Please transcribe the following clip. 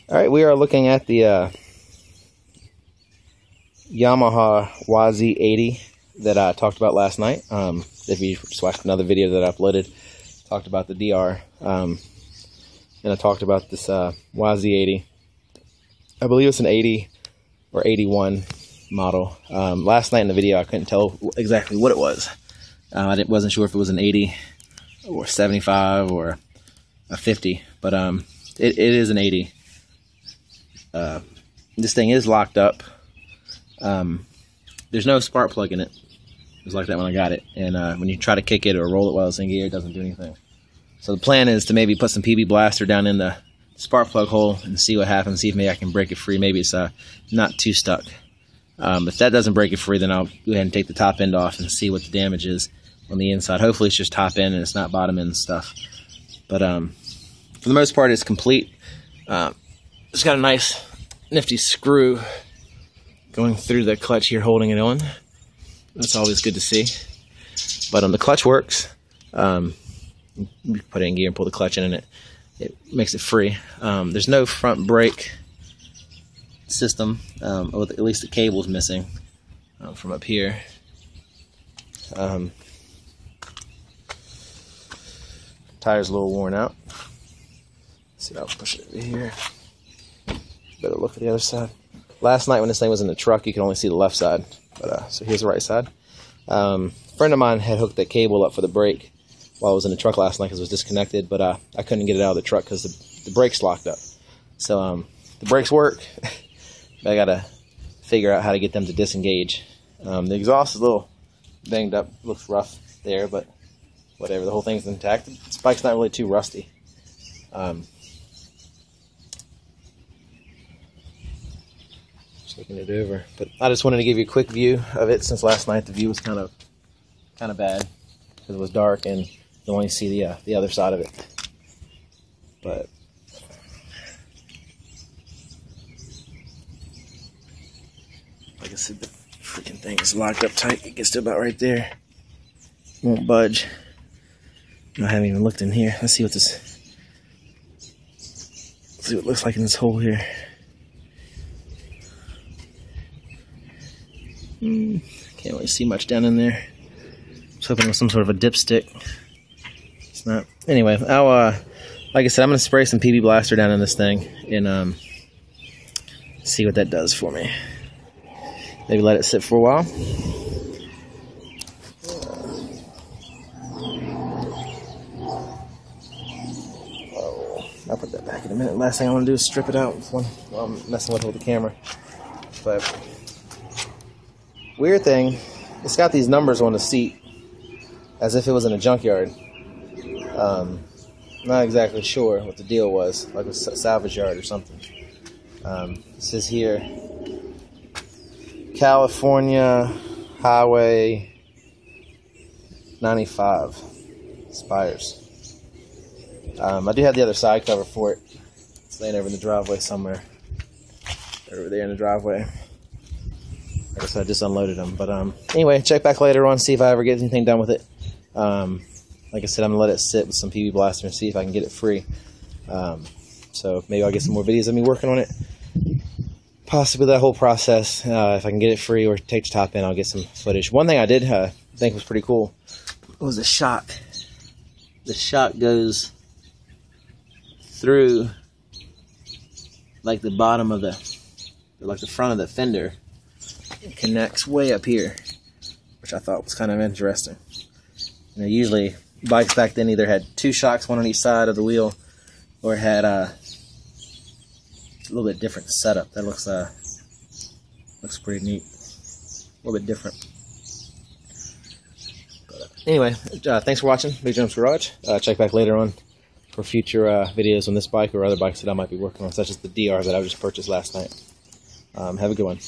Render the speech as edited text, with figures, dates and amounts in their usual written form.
All right, we are looking at the Yamaha YZ80 that I talked about last night. If you just watched another video that I uploaded, talked about the DR, and I talked about this YZ80. I believe it's an 80 or 81 model. Last night in the video, I couldn't tell exactly what it was. I wasn't sure if it was an 80 or 75 or a 50, but it is an 80. This thing is locked up. There's no spark plug in it. It was like that when I got it. And when you try to kick it or roll it while it's in gear, it doesn't do anything. So the plan is to maybe put some PB Blaster down in the spark plug hole and see what happens, see if maybe I can break it free. Maybe it's not too stuck. If that doesn't break it free, then I'll go ahead and take the top end off and see what the damage is on the inside. Hopefully it's just top end and it's not bottom end stuff. But for the most part, it's complete. It's got a nice nifty screw going through the clutch here, holding it on. That's always good to see. But the clutch works. You put it in gear and pull the clutch in, and it makes it free. There's no front brake system. At least the cable's missing from up here. Tire's a little worn out. Let's see, I'll push it over here. Better look at the other side. Last night when this thing was in the truck, you could only see the left side. But so here's the right side. A friend of mine had hooked that cable up for the brake while I was in the truck last night because it was disconnected, but I couldn't get it out of the truck because the brake's locked up. So the brakes work. I gotta figure out how to get them to disengage. The exhaust is a little banged up, looks rough there, but whatever. The whole thing's intact. This bike's not really too rusty. Looking it over, but I just wanted to give you a quick view of it since last night the view was kind of bad because it was dark and you only see the other side of it. But like I said, the freaking thing is locked up tight. It gets to about right there, won't budge. I haven't even looked in here. Let's see what it looks like in this hole here. Can't really see much down in there. I was hoping it was some sort of a dipstick. It's not. Anyway, I'll like I said, I'm gonna spray some PB Blaster down in this thing and see what that does for me. Maybe let it sit for a while. I'll put that back in a minute. Last thing I want to do is strip it out while I'm messing with it with the camera. But weird thing, it's got these numbers on the seat as if it was in a junkyard. Not exactly sure what the deal was, like a salvage yard or something. It says here, California Highway 95, Spires. I do have the other side cover for it. It's laying over in the driveway somewhere. Over there in the driveway. I guess I just unloaded them. But anyway, check back later on, see if I ever get anything done with it. Like I said, I'm going to let it sit with some PB Blaster and see if I can get it free. So maybe I'll get some more videos of me working on it. Possibly that whole process. If I can get it free or take the top in, I'll get some footage. One thing I did think was pretty cool was the shock. The shock goes through like the bottom of like the front of the fender. It connects way up here, which I thought was kind of interesting. You know, usually bikes back then either had two shocks, one on each side of the wheel, or had a little bit different setup. That looks pretty neat. A little bit different. But anyway, thanks for watching Big Jump's Garage. Check back later on for future videos on this bike or other bikes that I might be working on, such as the DR that I just purchased last night. Have a good one.